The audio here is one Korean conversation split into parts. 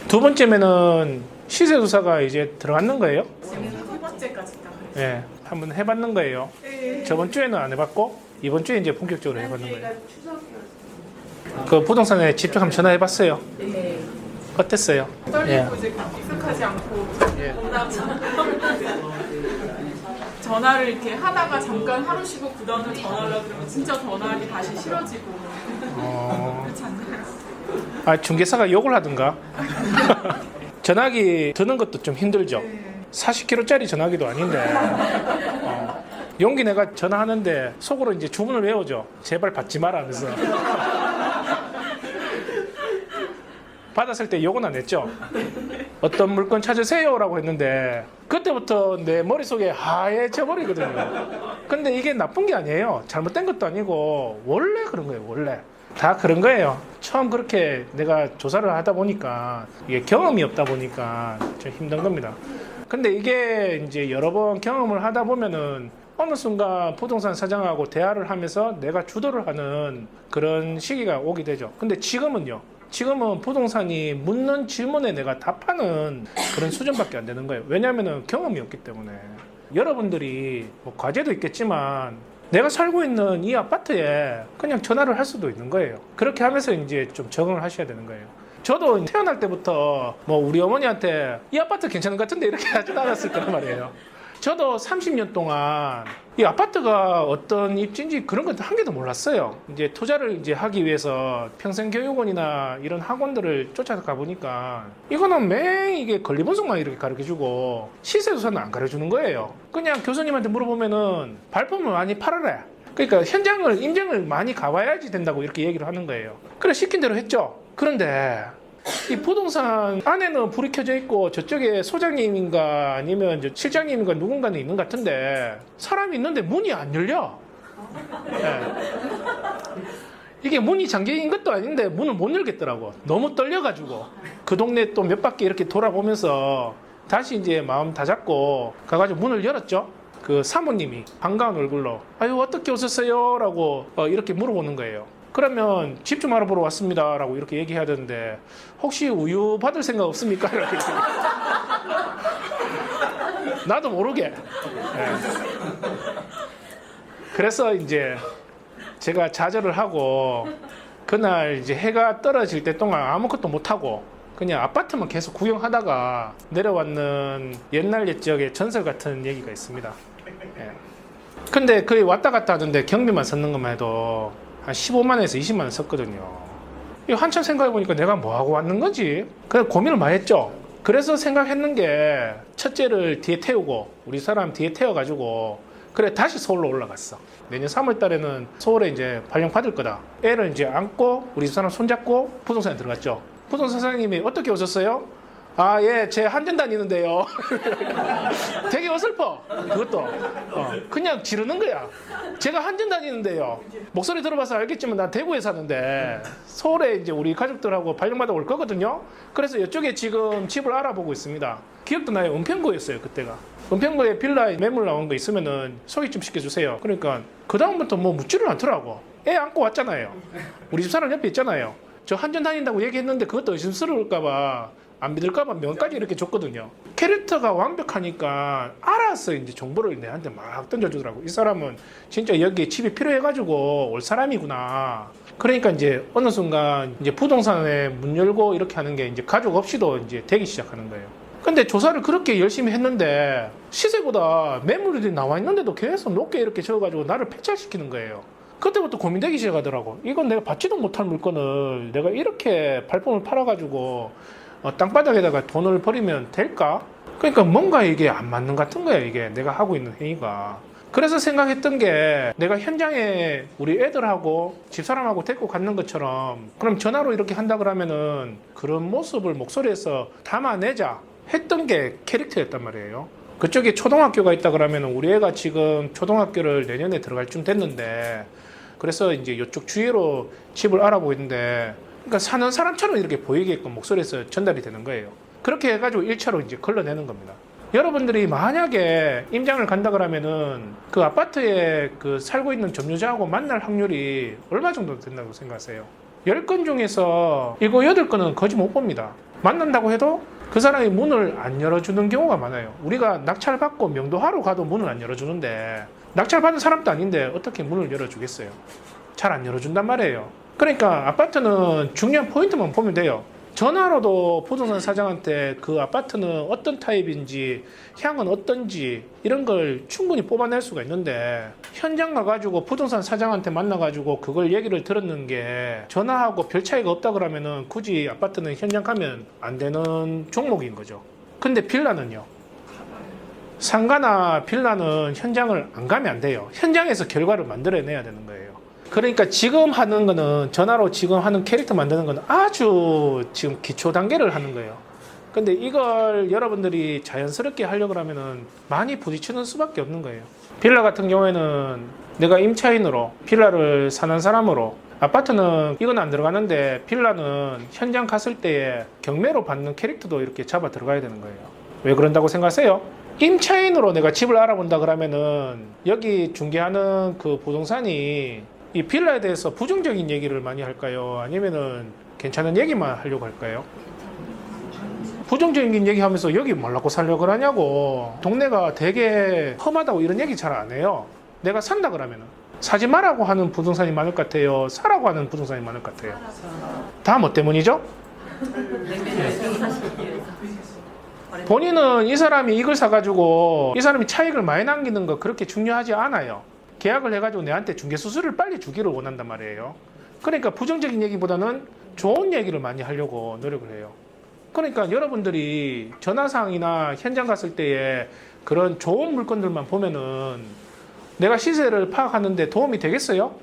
두 번째면은 시세 조사가 이제 들어갔는 거예요? 세 번째까지 다 그랬어요. 네, 한번 해봤는 거예요. 네. 저번 주에는 안 해봤고 이번 주에 이제 본격적으로 해봤는 저희가 거예요. 추석이었어요. 그 부동산에 직접 한번 전화해봤어요. 네. 어땠어요? 떨리고 이제 익숙하지 않고 예. 전화를 이렇게 하다가 잠깐 하루 쉬고 그 다음에 전화하려고 그러면 진짜 전화하기 다시 싫어지고 그렇지 않나요? 아, 중개사가 욕을 하든가. 전화기 드는 것도 좀 힘들죠. 40kg짜리 전화기도 아닌데. 용기 내가 전화하는데 속으로 이제 주문을 외우죠. 제발 받지 마라 하면서. 받았을 때 욕은 안 했죠. 어떤 물건 찾으세요라고 했는데 그때부터 내 머릿속에 하얘져 버리거든요. 근데 이게 나쁜 게 아니에요. 잘못된 것도 아니고 원래 그런 거예요. 원래 다 그런 거예요. 처음 그렇게 내가 조사를 하다 보니까 이게 경험이 없다 보니까 좀 힘든 겁니다. 근데 이게 이제 여러 번 경험을 하다 보면은 어느 순간 부동산 사장하고 대화를 하면서 내가 주도를 하는 그런 시기가 오게 되죠. 근데 지금은 부동산이 묻는 질문에 내가 답하는 그런 수준밖에 안 되는 거예요. 왜냐하면 경험이 없기 때문에. 여러분들이 뭐 과제도 있겠지만 내가 살고 있는 이 아파트에 그냥 전화를 할 수도 있는 거예요. 그렇게 하면서 이제 좀 적응을 하셔야 되는 거예요. 저도 태어날 때부터 뭐 우리 어머니한테 이 아파트 괜찮은 것 같은데 이렇게 하지도 않았을 거란 말이에요. 저도 30년 동안 이 아파트가 어떤 입지인지 그런 것도 한 개도 몰랐어요. 이제 투자를 이제 하기 위해서 평생교육원이나 이런 학원들을 쫓아가 보니까 이거는 매일 이게 권리분석만 이렇게 가르쳐주고 시세조사는 안 가르쳐주는 거예요. 그냥 교수님한테 물어보면은 발품을 많이 팔아래. 그러니까 현장을 임장을 많이 가봐야지 된다고 이렇게 얘기를 하는 거예요. 그래 시킨 대로 했죠. 그런데 이 부동산 안에는 불이 켜져 있고 저쪽에 소장님인가 아니면 저 실장님인가 누군가는 있는 것 같은데 사람이 있는데 문이 안 열려. 네. 이게 문이 잠겨있는 것도 아닌데 문을 못 열겠더라고. 너무 떨려가지고 그 동네 또 몇 바퀴 이렇게 돌아보면서 다시 이제 마음 다잡고 가가지고 문을 열었죠. 그 사모님이 반가운 얼굴로 아유 어떻게 오셨어요? 라고 이렇게 물어보는 거예요. 그러면 집 좀 알아보러 왔습니다 라고 이렇게 얘기해야 되는데 혹시 우유 받을 생각 없습니까? 이렇게. 나도 모르게. 네. 그래서 이제 제가 좌절을 하고 그날 이제 해가 떨어질 때 동안 아무것도 못하고 그냥 아파트만 계속 구경하다가 내려왔는 옛날 옛적의 전설 같은 얘기가 있습니다. 네. 근데 거의 왔다 갔다 하던데 경비만 썼는 것만 해도 한 15만원에서 20만원 썼거든요. 한참 생각해보니까 내가 뭐하고 왔는 건지 그래서 고민을 많이 했죠. 그래서 생각했는 게 첫째를 뒤에 태우고 우리 사람 뒤에 태워가지고 그래 다시 서울로 올라갔어. 내년 3월 달에는 서울에 이제 발령 받을 거다. 애를 이제 안고 우리 사람 손잡고 부동산에 들어갔죠. 부동산 사장님이 어떻게 오셨어요? 아, 예, 제 한전 다니는데요. 되게 어설퍼. 그것도. 그냥 지르는 거야. 제가 한전 다니는데요. 목소리 들어봐서 알겠지만 나 대구에 사는데 서울에 이제 우리 가족들하고 발령받아 올 거거든요. 그래서 이쪽에 지금 집을 알아보고 있습니다. 기억도 나요. 은평구였어요, 그때가. 은평구에 빌라에 매물 나온 거 있으면은 소개 좀 시켜주세요. 그러니까 그다음부터 뭐 묻지를 않더라고. 애 안고 왔잖아요. 우리 집 사람 옆에 있잖아요. 저 한전 다닌다고 얘기했는데 그것도 의심스러울까봐 안 믿을까봐 명까지 이렇게 줬거든요. 캐릭터가 완벽하니까 알아서 이제 정보를 내한테 막 던져주더라고. 이 사람은 진짜 여기에 집이 필요해가지고 올 사람이구나. 그러니까 이제 어느 순간 이제 부동산에 문 열고 이렇게 하는 게 이제 가족 없이도 이제 되기 시작하는 거예요. 근데 조사를 그렇게 열심히 했는데 시세보다 매물이 나와 있는데도 계속 높게 이렇게 적어가지고 나를 폐찰시키는 거예요. 그때부터 고민되기 시작하더라고. 이건 내가 받지도 못할 물건을 내가 이렇게 발품을 팔아가지고 땅바닥에다가 돈을 버리면 될까? 그러니까 뭔가 이게 안 맞는 것 같은 거야, 이게 내가 하고 있는 행위가. 그래서 생각했던 게 내가 현장에 우리 애들하고 집사람하고 데리고 갔는 것처럼 그럼 전화로 이렇게 한다 그러면은 그런 모습을 목소리에서 담아내자 했던 게 캐릭터였단 말이에요. 그쪽에 초등학교가 있다 그러면 우리 애가 지금 초등학교를 내년에 들어갈 쯤 됐는데 그래서 이제 이쪽 주위로 집을 알아보고 있는데 그러니까 사는 사람처럼 이렇게 보이게끔 목소리에서 전달이 되는 거예요. 그렇게 해가지고 1차로 이제 걸러내는 겁니다. 여러분들이 만약에 임장을 간다 그러면은 그 아파트에 그 살고 있는 점유자하고 만날 확률이 얼마 정도 된다고 생각하세요? 10건 중에서 이거 8건은 거지 못 봅니다. 만난다고 해도 그 사람이 문을 안 열어주는 경우가 많아요. 우리가 낙찰받고 명도하러 가도 문을 안 열어주는데 낙찰받은 사람도 아닌데 어떻게 문을 열어주겠어요? 잘 안 열어준단 말이에요. 그러니까 아파트는 중요한 포인트만 보면 돼요. 전화로도 부동산 사장한테 그 아파트는 어떤 타입인지 향은 어떤지 이런 걸 충분히 뽑아낼 수가 있는데 현장 가가지고 부동산 사장한테 만나가지고 그걸 얘기를 들었는 게 전화하고 별 차이가 없다 그러면은 굳이 아파트는 현장 가면 안 되는 종목인 거죠. 근데 빌라는요. 상가나 빌라는 현장을 안 가면 안 돼요. 현장에서 결과를 만들어내야 되는 거예요. 그러니까 지금 하는 거는 전화로 지금 하는 캐릭터 만드는 거는 아주 지금 기초 단계를 하는 거예요. 근데 이걸 여러분들이 자연스럽게 하려고 하면은 많이 부딪히는 수밖에 없는 거예요. 빌라 같은 경우에는 내가 임차인으로 빌라를 사는 사람으로 아파트는 이건 안 들어가는데 빌라는 현장 갔을 때에 경매로 받는 캐릭터도 이렇게 잡아 들어가야 되는 거예요. 왜 그런다고 생각하세요? 임차인으로 내가 집을 알아본다 그러면은 여기 중개하는 그 부동산이 이 빌라에 대해서 부정적인 얘기를 많이 할까요? 아니면은 괜찮은 얘기만 하려고 할까요? 부정적인 얘기 하면서 여기 뭐라고 살려고 그러냐고 동네가 되게 험하다고 이런 얘기 잘 안 해요. 내가 산다 그러면은 사지 말라고 하는 부동산이 많을 것 같아요? 사라고 하는 부동산이 많을 것 같아요? 다 뭐 때문이죠? 본인은 이 사람이 이걸 사가지고 이 사람이 차익을 많이 남기는 거 그렇게 중요하지 않아요. 계약을 해가지고 내한테 중개수수료를 빨리 주기를 원한단 말이에요. 그러니까 부정적인 얘기보다는 좋은 얘기를 많이 하려고 노력을 해요. 그러니까 여러분들이 전화상이나 현장 갔을 때에 그런 좋은 물건들만 보면은 내가 시세를 파악하는데 도움이 되겠어요?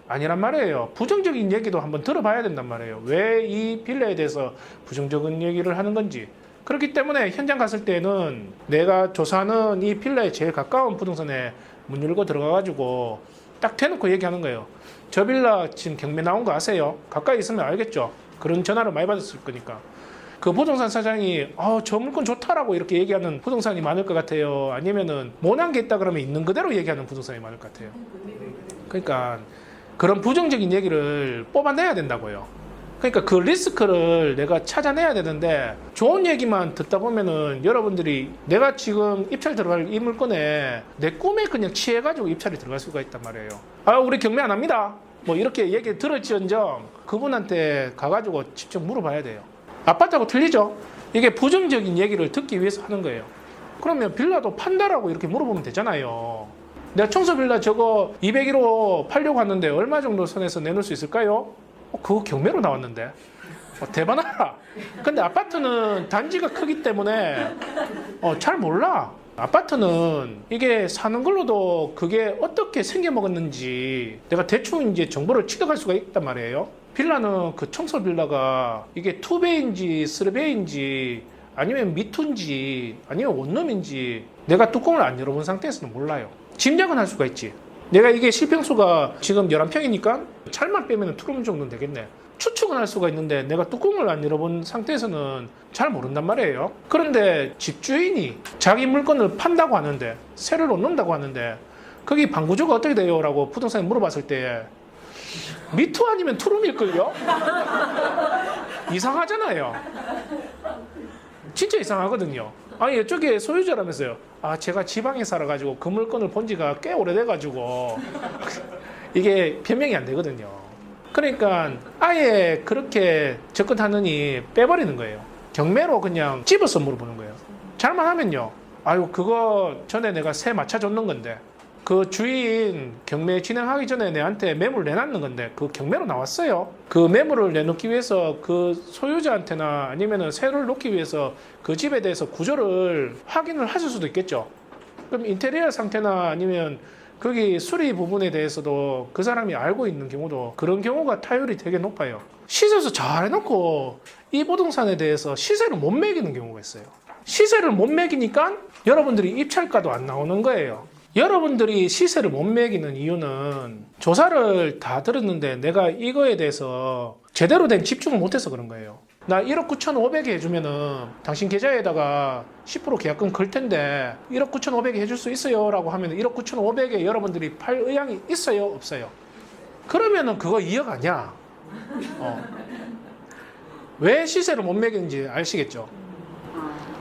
아니란 말이에요. 부정적인 얘기도 한번 들어봐야 된단 말이에요. 왜 이 빌라에 대해서 부정적인 얘기를 하는 건지. 그렇기 때문에 현장 갔을 때는 내가 조사하는 이 빌라에 제일 가까운 부동산에 문 열고 들어가가지고 딱 대놓고 얘기하는 거예요. 저 빌라 지금 경매 나온 거 아세요? 가까이 있으면 알겠죠? 그런 전화를 많이 받았을 거니까. 그 부동산 사장이 저 물건 좋다라고 이렇게 얘기하는 부동산이 많을 것 같아요. 아니면은 못한 게 있다 그러면 있는 그대로 얘기하는 부동산이 많을 것 같아요. 그러니까 그런 부정적인 얘기를 뽑아내야 된다고요. 그러니까 그 리스크를 내가 찾아내야 되는데 좋은 얘기만 듣다 보면은 여러분들이 내가 지금 입찰 들어갈 이 물건에 내 꿈에 그냥 취해가지고 입찰이 들어갈 수가 있단 말이에요. 우리 경매 안 합니다. 뭐 이렇게 얘기 들을지언정 그분한테 가가지고 직접 물어봐야 돼요. 아파트하고 틀리죠? 이게 부정적인 얘기를 듣기 위해서 하는 거예요. 그러면 빌라도 판다라고 이렇게 물어보면 되잖아요. 내가 청소 빌라 저거 201호 팔려고 하는데 얼마 정도 선에서 내놓을 수 있을까요? 그거 경매로 나왔는데 대박나라. 근데 아파트는 단지가 크기 때문에 잘 몰라. 아파트는 이게 사는 걸로도 그게 어떻게 생겨먹었는지 내가 대충 이제 정보를 취득할 수가 있단 말이에요. 빌라는 그 청소 빌라가 이게 투베인지 쓰리베인지 아니면 미투인지 아니면 원룸인지 내가 뚜껑을 안 열어본 상태에서는 몰라요. 짐작은 할 수가 있지. 내가 이게 실평수가 지금 11평이니까 찰만 빼면 투룸 정도는 되겠네. 추측은 할 수가 있는데 내가 뚜껑을 안 열어본 상태에서는 잘 모른단 말이에요. 그런데 집주인이 자기 물건을 판다고 하는데 세를 놓는다고 하는데 거기 방구조가 어떻게 돼요? 라고 부동산에 물어봤을 때 미투 아니면 투룸일걸요? 이상하잖아요. 진짜 이상하거든요. 아니 이쪽에 소유자라면서요. 제가 지방에 살아가지고 그 물건을 본 지가 꽤 오래돼가지고 이게 변명이 안 되거든요. 그러니까 아예 그렇게 접근하느니 빼버리는 거예요. 경매로 그냥 집어서 물어보는 거예요. 잘못하면요. 그거 전에 내가 세 맞춰줬는 건데 그 주인 경매 진행하기 전에 내한테 매물 내놨는 건데 그 경매로 나왔어요. 그 매물을 내놓기 위해서 그 소유자한테나 아니면은 세를 놓기 위해서 그 집에 대해서 구조를 확인을 하실 수도 있겠죠. 그럼 인테리어 상태나 아니면 거기 수리 부분에 대해서도 그 사람이 알고 있는 경우도 그런 경우가 타율이 되게 높아요. 시세서 잘 해놓고 이 부동산에 대해서 시세를 못 매기는 경우가 있어요. 시세를 못 매기니까 여러분들이 입찰가도 안 나오는 거예요. 여러분들이 시세를 못 매기는 이유는 조사를 다 들었는데 내가 이거에 대해서 제대로 된 집중을 못해서 그런 거예요. 나 1억 9,500에 해주면은 당신 계좌에다가 10% 계약금 걸 텐데 1억 9,500에 해줄 수 있어요? 라고 하면 1억 9,500에 여러분들이 팔 의향이 있어요? 없어요? 그러면은 그거 2억 아니야. 왜 시세를 못 매기는지 아시겠죠?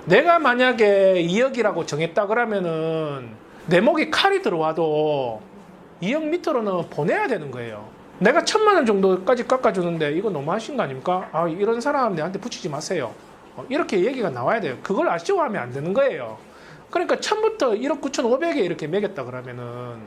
내가 만약에 2억이라고 정했다 그러면은 내 목에 칼이 들어와도 2억 밑으로는 보내야 되는 거예요. 내가 1,000만 원 정도까지 깎아주는데 이거 너무하신 거 아닙니까? 아, 이런 사람 내한테 붙이지 마세요. 이렇게 얘기가 나와야 돼요. 그걸 아쉬워하면 안 되는 거예요. 그러니까 처음부터 1억 9,500에 이렇게 매겼다 그러면은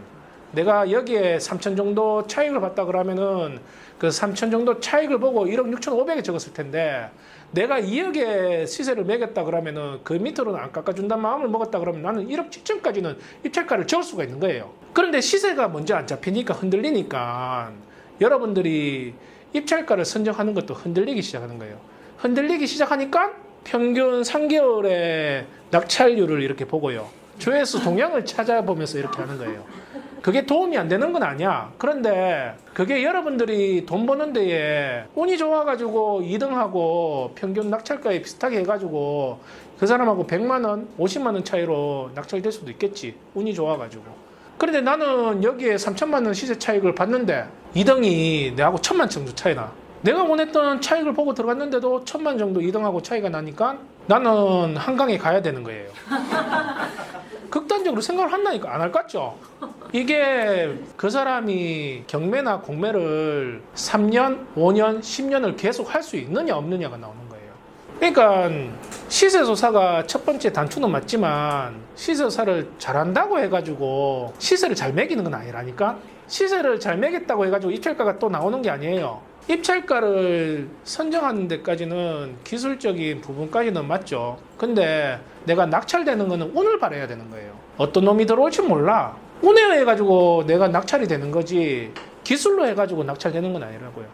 내가 여기에 3천 정도 차익을 봤다 그러면은 그 3천 정도 차익을 보고 1억 6,500에 적었을 텐데 내가 2억에 시세를 매겼다 그러면은 그 밑으로는 안 깎아준다는 마음을 먹었다 그러면 나는 1억 7천까지는 입찰가를 적을 수가 있는 거예요. 그런데 시세가 먼저 안 잡히니까 흔들리니까 여러분들이 입찰가를 선정하는 것도 흔들리기 시작하는 거예요. 흔들리기 시작하니까 평균 3개월의 낙찰률을 이렇게 보고요. 조회수 동향을 찾아보면서 이렇게 하는 거예요. 그게 도움이 안 되는 건 아니야. 그런데 그게 여러분들이 돈 버는 데에 운이 좋아가지고 2등하고 평균 낙찰가에 비슷하게 해가지고 그 사람하고 100만 원, 50만 원 차이로 낙찰될 수도 있겠지. 운이 좋아가지고. 그런데 나는 여기에 3천만 원 시세 차익을 봤는데 2등이 내하고 1,000만 정도 차이 나. 내가 원했던 차익을 보고 들어갔는데도 1,000만 정도 2등하고 차이가 나니까 나는 한강에 가야 되는 거예요. 극단적으로 생각을 한다니까 안 할 것 같죠? 이게 그 사람이 경매나 공매를 3년, 5년, 10년을 계속 할 수 있느냐 없느냐가 나오는 거예요. 그러니까 시세조사가 첫 번째 단추는 맞지만 시세조사를 잘한다고 해가지고 시세를 잘 매기는 건 아니라니까. 시세를 잘 매겼다고 해가지고 입찰가가 또 나오는 게 아니에요. 입찰가를 선정하는 데까지는 기술적인 부분까지는 맞죠. 근데 내가 낙찰되는 거는 운을 바라야 되는 거예요. 어떤 놈이 들어올지 몰라. 운에 의해가지고 내가 낙찰이 되는 거지 기술로 해가지고 낙찰되는 건 아니라고요.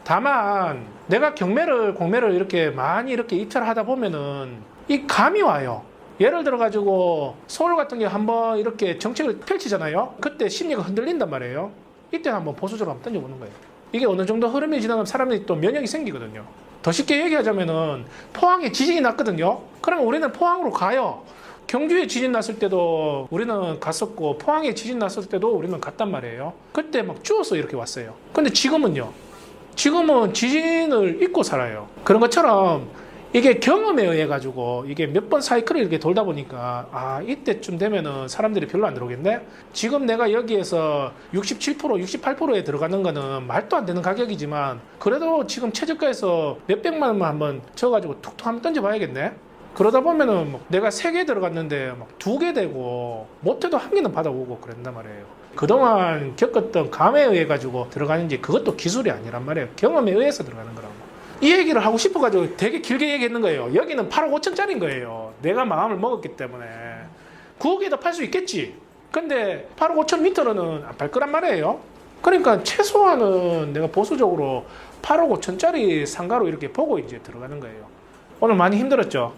다만 내가 경매를 공매를 이렇게 많이 이렇게 입찰하다 보면은 이 감이 와요. 예를 들어 가지고 서울 같은 게 한번 이렇게 정책을 펼치잖아요. 그때 심리가 흔들린단 말이에요. 이때 한번 보수적으로 한번 던져보는 거예요. 이게 어느 정도 흐름이 지나가면 사람들이 또 면역이 생기거든요. 더 쉽게 얘기하자면은 포항에 지진이 났거든요. 그러면 우리는 포항으로 가요. 경주에 지진 났을 때도 우리는 갔었고 포항에 지진 났을 때도 우리는 갔단 말이에요. 그때 막 추워서 이렇게 왔어요. 근데 지금은요. 지금은 지진을 잊고 살아요. 그런 것처럼 이게 경험에 의해 가지고 이게 몇 번 사이클을 이렇게 돌다 보니까 아 이때쯤 되면은 사람들이 별로 안 들어오겠네. 지금 내가 여기에서 67%, 68%에 들어가는 거는 말도 안 되는 가격이지만 그래도 지금 최저가에서 몇백만 원만 한번 쳐가지고 툭툭 한번 던져봐야겠네. 그러다 보면은 뭐 내가 3개 들어갔는데 막 2개 되고 못해도 1개는 받아오고 그런단 말이에요. 그동안 겪었던 감에 의해 가지고 들어가는지 그것도 기술이 아니란 말이에요. 경험에 의해서 들어가는 거라고. 이 얘기를 하고 싶어가지고 되게 길게 얘기했는 거예요. 여기는 8억 5천짜리인 거예요. 내가 마음을 먹었기 때문에 9억에도 팔 수 있겠지. 근데 8억 5천 미터로는 안 팔 거란 말이에요. 그러니까 최소한은 내가 보수적으로 8억 5천짜리 상가로 이렇게 보고 이제 들어가는 거예요. 오늘 많이 힘들었죠?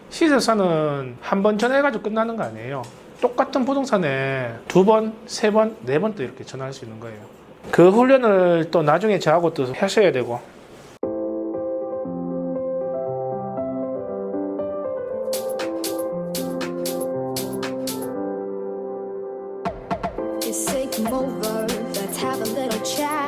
시세사는 한 번 전화해가지고 끝나는 거 아니에요. 똑같은 부동산에 2번, 3번, 4번 또 이렇게 전화할 수 있는 거예요. 그 훈련을 또 나중에 저하고 또 하셔야 되고. Say come over, let's have a little chat.